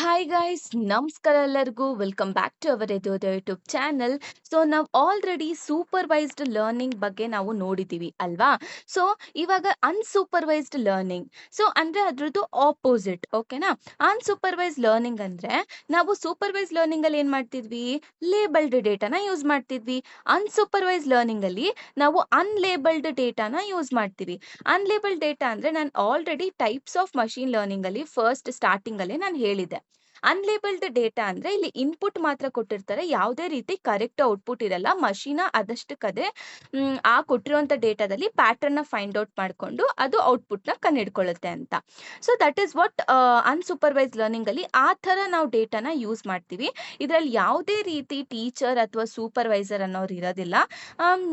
Hi guys ನಮಸ್ಕಾರ ಎಲ್ಲರಿಗೂ welcome back to our ಎದೋದ ಯೂಟ್ಯೂಬ್ ಚಾನಲ್. ಸೊ ನಾವು ಆಲ್ರೆಡಿ ಸೂಪರ್ವೈಸ್ಡ್ ಲರ್ನಿಂಗ್ ಬಗ್ಗೆ ನಾವು ನೋಡಿದ್ದೀವಿ ಅಲ್ವಾ. ಸೊ ಇವಾಗ ಅನ್ಸೂಪರ್ವೈಸ್ಡ್ ಲರ್ನಿಂಗ್, ಸೊ ಅಂದರೆ ಅದ್ರದ್ದು ಆಪೋಸಿಟ್. ಓಕೆನಾ. ಅನ್ಸೂಪರ್ವೈಸ್ ಲರ್ನಿಂಗ್ ಅಂದರೆ ನಾವು ಸೂಪರ್ವೈಸ್ ಲರ್ನಿಂಗಲ್ಲಿ ಏನು ಮಾಡ್ತಿದ್ವಿ, ಲೇಬಲ್ಡ್ ಡೇಟಾನ ಯೂಸ್ ಮಾಡ್ತಿದ್ವಿ. ಅನ್ಸೂಪರ್ವೈಸ್ ಲರ್ನಿಂಗಲ್ಲಿ ನಾವು ಅನ್ಲೇಬಲ್ಡ್ ಡೇಟಾನ ಯೂಸ್ ಮಾಡ್ತೀವಿ. ಅನ್ಲೇಬಲ್ಡ್ ಡೇಟಾ ಅಂದರೆ ನಾನು ಆಲ್ರೆಡಿ ಟೈಪ್ಸ್ ಆಫ್ ಮಷೀನ್ ಲರ್ನಿಂಗಲ್ಲಿ ಫಸ್ಟ್ ಸ್ಟಾರ್ಟಿಂಗಲ್ಲೇ ನಾನು ಹೇಳಿದ್ದೆ. ಅನ್ಲೇಬಲ್ಡ್ ಡೇಟಾ ಅಂದ್ರೆ ಇಲ್ಲಿ ಇನ್ಪುಟ್ ಮಾತ್ರ ಕೊಟ್ಟಿರ್ತಾರೆ, ಯಾವುದೇ ರೀತಿ ಕರೆಕ್ಟ್ ಔಟ್ಪುಟ್ ಇರಲ್ಲ. ಮಷೀನ ಅದಷ್ಟಕ್ಕದೇ ಆ ಕೊಟ್ಟಿರುವಂತ ಡೇಟಾದಲ್ಲಿ ಪ್ಯಾಟರ್ನ್ ನ ಫೈಂಡ್ ಔಟ್ ಮಾಡ್ಕೊಂಡು ಅದು ಔಟ್ಪುಟ್ ನ ಕಂಡುಹಿಡ್ಕೊಳ್ಳುತ್ತೆ ಅಂತ. So that is what unsupervised learning ಅಲ್ಲಿ ಆ ಥರ ನಾವು ಡೇಟಾನ ಯೂಸ್ ಮಾಡ್ತೀವಿ. ಇದರಲ್ಲಿ ಯಾವುದೇ ರೀತಿ ಟೀಚರ್ ಅಥವಾ ಸೂಪರ್ವೈಸರ್ ಅನ್ನೋರು ಇರೋದಿಲ್ಲ.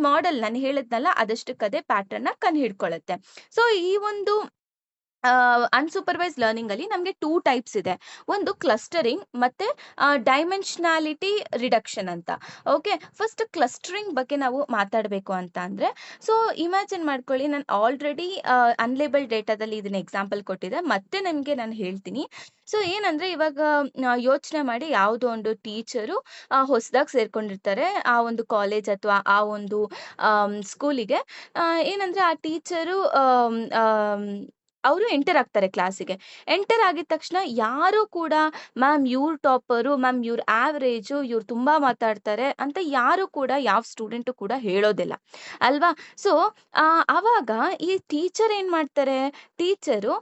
ಮಾಡೆಲ್ ನಾನು ಹೇಳಿದ್ನಲ್ಲ ಅದಷ್ಟಕ್ಕದೇ ಪ್ಯಾಟರ್ನ್ ನ ಕಂಡುಹಿಡ್ಕೊಳ್ಳುತ್ತೆ. ಸೊ ಈ ಒಂದು ಅನ್ಸೂಪರ್ವೈಸ್ ಲರ್ನಿಂಗ್ ಅಲ್ಲಿ ನಮಗೆ ಟೂ ಟೈಪ್ಸ್ ಇದೆ. ಒಂದು ಕ್ಲಸ್ಟರಿಂಗ್ ಮತ್ತೆ ಡೈಮೆನ್ಷನಾಲಿಟಿ ರಿಡಕ್ಷನ್ ಅಂತ. ಓಕೆ, ಫಸ್ಟ್ ಕ್ಲಸ್ಟರಿಂಗ್ ಬಗ್ಗೆ ನಾವು ಮಾತಾಡಬೇಕು ಅಂತ ಅಂದ್ರೆ, ಸೊ ಇಮ್ಯಾಜಿನ್ ಮಾಡ್ಕೊಳ್ಳಿ, ನಾನು ಆಲ್ರೆಡಿ ಅನ್ಲೇಬಲ್ ಡೇಟಾದಲ್ಲಿ ಇದನ್ನ ಎಕ್ಸಾಂಪಲ್ ಕೊಟ್ಟಿದ್ದೆ, ಮತ್ತೆ ನಿಮಗೆ ನಾನು ಹೇಳ್ತೀನಿ. ಸೊ ಏನಂದ್ರೆ ಇವಾಗ ಯೋಚನೆ ಮಾಡಿ, ಯಾವುದೋ ಒಂದು ಟೀಚರು ಹೊಸದಾಗಿ ಸೇರ್ಕೊಂಡಿರ್ತಾರೆ ಆ ಒಂದು ಕಾಲೇಜ್ ಅಥವಾ ಆ ಒಂದು ಸ್ಕೂಲಿಗೆ. ಏನಂದ್ರೆ ಆ ಟೀಚರು ಅವರು ಎಂಟರ್ ಆಗ್ತಾರೆ ಕ್ಲಾಸಿಗೆ. ಎಂಟರ್ ಆಗಿದ ತಕ್ಷಣ ಯಾರು ಕೂಡ ಮ್ಯಾಮ್ ಇವ್ರು ಟಾಪರು, ಮ್ಯಾಮ್ ಇವ್ರು ಆವ್ರೇಜು, ಇವ್ರು ತುಂಬಾ ಮಾತಾಡ್ತಾರೆ ಅಂತ ಯಾರು ಕೂಡ ಯಾವ ಸ್ಟೂಡೆಂಟು ಕೂಡ ಹೇಳೋದಿಲ್ಲ ಅಲ್ವಾ. ಸೊ ಅವಾಗ ಈ ಟೀಚರ್ ಏನ್ ಮಾಡ್ತಾರೆ, ಟೀಚರು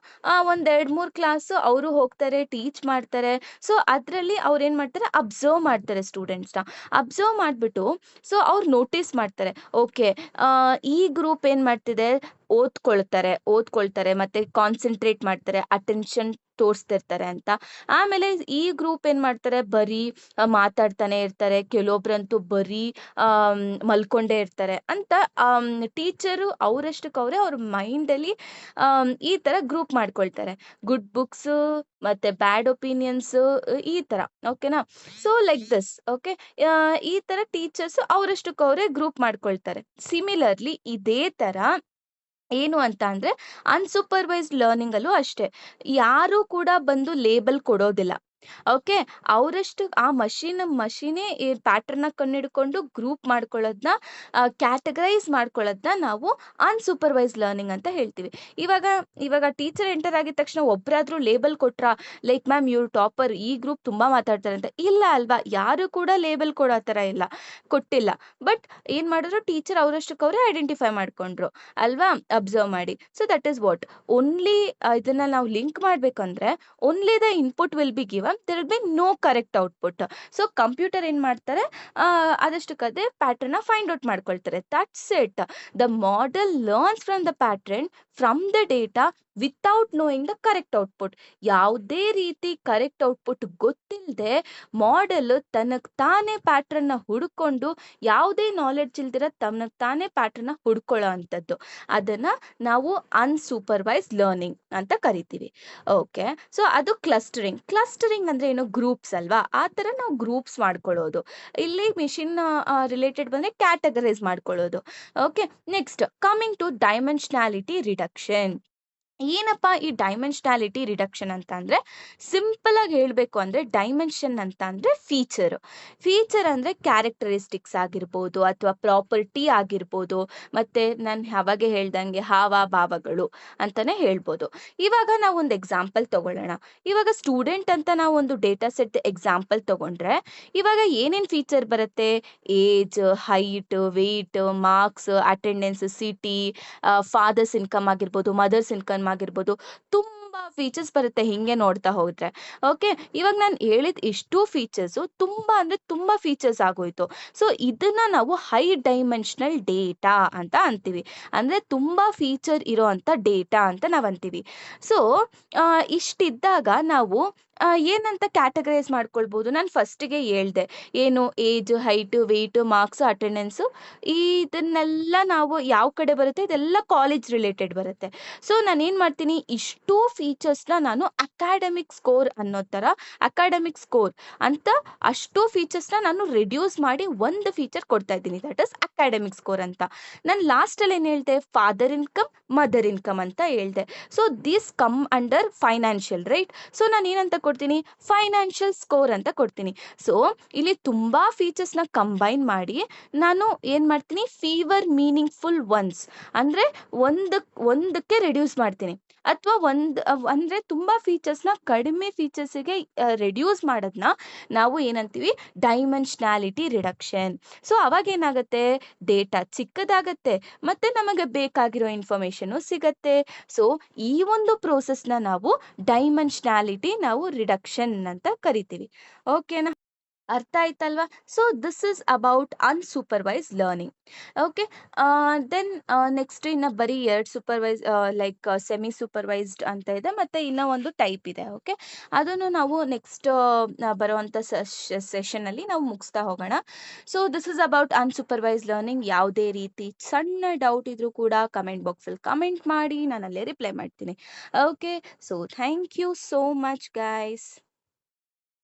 ಒಂದ್ ಎರಡ್ ಮೂರ್ ಕ್ಲಾಸ್ ಅವರು ಹೋಗ್ತಾರೆ, ಟೀಚ್ ಮಾಡ್ತಾರೆ. ಸೊ ಅದ್ರಲ್ಲಿ ಅವ್ರು ಏನ್ ಮಾಡ್ತಾರೆ, ಅಬ್ಸರ್ವ್ ಮಾಡ್ತಾರೆ ಸ್ಟೂಡೆಂಟ್ಸ್ನ. ಅಬ್ಸರ್ವ್ ಮಾಡ್ಬಿಟ್ಟು ಸೊ ಅವ್ರು ನೋಟಿಸ್ ಮಾಡ್ತಾರೆ. ಓಕೆ, ಈ ಗ್ರೂಪ್ ಏನ್ ಮಾಡ್ತಿದೆ, ಓದ್ಕೊಳ್ತಾರೆ ಮತ್ತೆ ಕಾನ್ಸಂಟ್ರೇಟ್ ಮಾಡ್ತಾರೆ, ಅಟೆನ್ಷನ್ ತೋರಿಸ್ತಿರ್ತಾರೆ ಅಂತ. ಆಮೇಲೆ ಈ ಗ್ರೂಪ್ ಏನ್ ಮಾಡ್ತಾರೆ, ಬರೀ ಮಾತಾಡ್ತಾನೆ ಇರ್ತಾರೆ, ಕೆಲವೊಬ್ರಂತೂ ಬರೀ ಮಲ್ಕೊಂಡೇ ಇರ್ತಾರೆ ಅಂತ ಟೀಚರು ಅವರಷ್ಟಕ್ಕೆ ಅವರೇ ಅವ್ರ ಮೈಂಡಲ್ಲಿ ಈ ತರ ಗ್ರೂಪ್ ಮಾಡ್ಕೊಳ್ತಾರೆ. ಗುಡ್ ಬುಕ್ಸ್ ಮತ್ತೆ ಬ್ಯಾಡ್ ಒಪಿನಿಯನ್ಸ್, ಈ ತರ. ಓಕೆನಾ. So like this. ಓಕೆ, ಈ ತರ ಟೀಚರ್ಸ್ ಅವರಷ್ಟಕ್ಕೆ ಅವರೇ ಗ್ರೂಪ್ ಮಾಡ್ಕೊಳ್ತಾರೆ. ಸಿಮಿಲರ್ಲಿ ಇದೇ ತರ ಏನು ಅಂತ ಅಂದ್ರೆ ಅನ್ಸೂಪರ್ವೈಸ್ಡ್ ಲರ್ನಿಂಗ್ ಅಲ್ಲೂ ಅಷ್ಟೇ. ಯಾರು ಕೂಡ ಬಂದು ಲೇಬಲ್ ಕೊಡೋದಿಲ್ಲ. ಓಕೆ, ಅವರಷ್ಟು ಆ ಮಷೀನೇ ಈ ಪ್ಯಾಟರ್ನ್ ಕಂಡಿಡ್ಕೊಂಡು ಗ್ರೂಪ್ ಮಾಡ್ಕೊಳ್ಳೋದನ್ನ, ಕ್ಯಾಟಗರೈಸ್ ಮಾಡ್ಕೊಳ್ಳೋದನ್ನ ನಾವು ಅನ್ಸೂಪರ್ವೈಸ್ ಲರ್ನಿಂಗ್ ಅಂತ ಹೇಳ್ತೀವಿ. ಇವಾಗ ಇವಾಗ ಟೀಚರ್ ಎಂಟರ್ ಆಗಿದ ತಕ್ಷಣ ಒಬ್ರಾದ್ರೂ ಲೇಬಲ್ ಕೊಟ್ರ, ಲೈಕ್ ಮ್ಯಾಮ್ ಇವ್ರು ಟಾಪರ್, ಈ ಗ್ರೂಪ್ ತುಂಬಾ ಮಾತಾಡ್ತಾರೆ ಅಂತ. ಇಲ್ಲ ಅಲ್ವಾ, ಯಾರು ಕೂಡ ಲೇಬಲ್ ಕೊಡೋ ತರ ಇಲ್ಲ, ಕೊಟ್ಟಿಲ್ಲ. ಬಟ್ ಏನ್ ಮಾಡಿದ್ರು, ಟೀಚರ್ ಅವರಷ್ಟಕ್ಕೆ ಅವರೇ ಐಡೆಂಟಿಫೈ ಮಾಡ್ಕೊಂಡ್ರು ಅಲ್ವಾ, ಅಬ್ಸರ್ವ್ ಮಾಡಿ. So that is what. Only ಇದನ್ನ ನಾವು ಲಿಂಕ್ ಮಾಡ್ಬೇಕಂದ್ರೆ, only the input will be given, there will be no correct output. So computer ಏನ್ ಮಾಡ್ತಾರೆ, ಅದಷ್ಟಕ್ಕದೇ ಪ್ಯಾಟರ್ನ್ ಫೈಂಡ್ ಔಟ್ ಮಾಡ್ಕೊಳ್ತಾರೆ. That's it. The model learns from the pattern from the data without knowing the correct output. ಯಾವುದೇ ರೀತಿ correct output ಗೊತ್ತಿಲ್ಲದೆ model ತನಗ್ ತಾನೇ pattern ನ ಹುಡ್ಕೊಂಡು, ಯಾವುದೇ ನಾಲೆಡ್ಜ್ ಇಲ್ದಿರ ತನಗ್ ತಾನೇ ಪ್ಯಾಟರ್ನ್ ನ ಹುಡ್ಕೊಳ್ಳೋ ಅಂಥದ್ದು, ಅದನ್ನ ನಾವು ಅನ್ಸೂಪರ್ವೈಸ್ ಲರ್ನಿಂಗ್ ಅಂತ ಕರಿತೀವಿ. ಓಕೆ, ಸೊ ಅದು ಕ್ಲಸ್ಟರಿಂಗ್ ಅಂದ್ರೆ ಏನು, ಗ್ರೂಪ್ಸ್ ಅಲ್ವಾ. ಆ ತರ ನಾವು ಗ್ರೂಪ್ಸ್ ಮಾಡ್ಕೊಳ್ಳೋದು. ಇಲ್ಲಿ ಮಿಷಿನ್ ರಿಲೇಟೆಡ್ ಬಂದ್ರೆ ಕ್ಯಾಟಗರೈಸ್ ಮಾಡ್ಕೊಳ್ಳೋದು. Okay, next coming to dimensionality reduction. ಏನಪ್ಪಾ ಈ ಡೈಮೆನ್ಷನಾಲಿಟಿ ರಿಡಕ್ಷನ್ ಅಂತ ಅಂದ್ರೆ, ಸಿಂಪಲ್ ಆಗಿ ಹೇಳ್ಬೇಕು ಅಂದ್ರೆ, ಡೈಮೆನ್ಷನ್ ಅಂತ ಅಂದ್ರೆ ಫೀಚರ್ ಅಂದ್ರೆ ಕ್ಯಾರೆಕ್ಟರಿಸ್ಟಿಕ್ಸ್ ಆಗಿರ್ಬೋದು ಅಥವಾ ಪ್ರಾಪರ್ಟಿ ಆಗಿರ್ಬೋದು, ಮತ್ತೆ ನಾನು ಅವಾಗೆ ಹೇಳ್ದಂಗೆ ಹಾವ ಭಾವಗಳು ಅಂತಾನೆ ಹೇಳ್ಬೋದು. ಇವಾಗ ನಾವು ಒಂದು ಎಕ್ಸಾಂಪಲ್ ತಗೊಳ್ಳೋಣ. ಇವಾಗ ಸ್ಟೂಡೆಂಟ್ ಅಂತ ನಾವು ಒಂದು ಡೇಟಾ ಸೆಟ್ ಎಕ್ಸಾಂಪಲ್ ತಗೊಂಡ್ರೆ, ಇವಾಗ ಏನೇನ್ ಫೀಚರ್ ಬರುತ್ತೆ, age, height, weight, marks, attendance, city, father's income ಆಗಿರ್ಬೋದು, ಮದರ್ಸ್ ಇನ್ಕಮ್ ಆಗಿರ್ಬೋದು, ತುಂಬಾ ಫೀಚರ್ಸ್ ಬರುತ್ತೆ ಹಿಂಗೆ ನೋಡ್ತಾ ಹೋದ್ರೆ. ಓಕೆ, ಇವಾಗ ನಾನು ಹೇಳಿದ ಇಷ್ಟು ಫೀಚರ್ಸ್ ತುಂಬಾ ಅಂದ್ರೆ ತುಂಬಾ ಫೀಚರ್ಸ್ ಆಗೋಯ್ತು. ಸೊ ಇದನ್ನ ನಾವು ಹೈ ಡೈಮೆನ್ಷನಲ್ ಡೇಟಾ ಅಂತ ಅಂತೀವಿ. ಅಂದ್ರೆ ತುಂಬಾ ಫೀಚರ್ ಇರೋ ಅಂತ ಡೇಟಾ ಅಂತ ನಾವ್ ಅಂತೀವಿ. ಸೊ ಇಷ್ಟಿದ್ದಾಗ ನಾವು ಏನಂತ ಕ್ಯಾಟಗರೈಸ್ ಮಾಡ್ಕೊಳ್ಬಹುದು, ನಾನು ಫಸ್ಟಿಗೆ ಹೇಳ್ದೆ ಏನು, age, height, weight, marks, attendance, ಇದನ್ನೆಲ್ಲ ನಾವು ಯಾವ ಕಡೆ ಬರುತ್ತೆ, ಇದೆಲ್ಲ ಕಾಲೇಜ್ ರಿಲೇಟೆಡ್ ಬರುತ್ತೆ. ಸೊ ನಾನು ಏನ್ ಮಾಡ್ತೀನಿ, ಇಷ್ಟು ಫೀಚರ್ಸ್‌ನ ನಾನು ಅಕಾಡೆಮಿಕ್ ಸ್ಕೋರ್ ಅನ್ನೋ ಥರ ಅಕಾಡೆಮಿಕ್ ಸ್ಕೋರ್ ಅಂತ ಅಷ್ಟು ಫೀಚರ್ಸ್‌ನ ನಾನು ರಿಡ್ಯೂಸ್ ಮಾಡಿ ಒಂದು ಫೀಚರ್ ಕೊಡ್ತಾ ಇದ್ದೀನಿ. ದಟ್ ಇಸ್ ಅಕಾಡೆಮಿಕ್ ಸ್ಕೋರ್ ಅಂತ. ನಾನು ಲಾಸ್ಟಲ್ಲಿ ಏನು ಹೇಳ್ದೆ? ಫಾದರ್ ಇನ್ಕಮ್, ಮದರ್ ಇನ್ಕಮ್ ಅಂತ ಹೇಳ್ದೆ. So this come under financial right? So ನಾನು ಏನಂತ ಕೊಡ್ತೀನಿ? ಫೈನಾನ್ಷಿಯಲ್ ಸ್ಕೋರ್ ಅಂತ ಕೊಡ್ತೀನಿ. ಸೊ ಇಲ್ಲಿ ತುಂಬಾ ಫೀಚರ್ಸ್‌ನ ಕಂಬೈನ್ ಮಾಡಿ ನಾನು ಏನು ಮಾಡ್ತೀನಿ? ಫೀವರ್ ಮೀನಿಂಗ್‌ಫುಲ್ ಒನ್ಸ್ ಅಂದ್ರೆ ಒಂದಕ್ಕೆ ರಿಡ್ಯೂಸ್ ಮಾಡ್ತೀನಿ. ಅಥವಾ ಅಂದ್ರೆ ತುಂಬಾ ಫೀಚರ್ಸ್‌ನ ಕಡಿಮೆ ಫೀಚರ್ಸ್‌ಗೆ ರಿಡ್ಯೂಸ್ ಮಾಡೋದ್ನ ನಾವು ಏನಂತೀವಿ? ಡೈಮೆನ್ಷನಾಲಿಟಿ ರಿಡಕ್ಷನ್. ಸೊ ಅವಾಗೇನಾಗತ್ತೆ? ಡೇಟಾ ಚಿಕ್ಕದಾಗತ್ತೆ, ಮತ್ತೆ ನಮಗೆ ಬೇಕಾಗಿರೋ ಇನ್ಫಾರ್ಮೇಷನು ಸಿಗತ್ತೆ. ಸೊ ಈ ಒಂದು ಪ್ರೋಸೆಸ್‌ನ ನಾವು ಡೈಮೆನ್ಷನಾಲಿಟಿ ನಾವು ರಿಡಕ್ಷನ್ ಅಂತ ಕರಿತೀವಿ. ಓಕೆನಾ? ಅರ್ಥ ಆಯ್ತಲ್ವಾ? So this is about unsupervised learning. Okay. Then next ಇನ್ನು ಬರೀ 2 ಲೈಕ್ ಸೆಮಿ ಸೂಪರ್ವೈಸ್ಡ್ ಅಂತ ಇದೆ, ಮತ್ತೆ ಇನ್ನೂ ಒಂದು ಟೈಪ್ ಇದೆ. ಓಕೆ. ಅದನ್ನು ನಾವು ನೆಕ್ಸ್ಟ್ ಬರುವಂಥ ಸೆಷನಲ್ಲಿ ನಾವು ಮುಗಿಸ್ತಾ ಹೋಗೋಣ. So this is about unsupervised learning. ಯಾವುದೇ ರೀತಿ ಸಣ್ಣ ಡೌಟ್ ಇದ್ರೂ ಕೂಡ ಕಮೆಂಟ್ ಬಾಕ್ಸಲ್ಲಿ ಕಮೆಂಟ್ ಮಾಡಿ, ನಾನು ಅಲ್ಲೇ ರಿಪ್ಲೈ ಮಾಡ್ತೀನಿ. Okay. So thank you so much guys.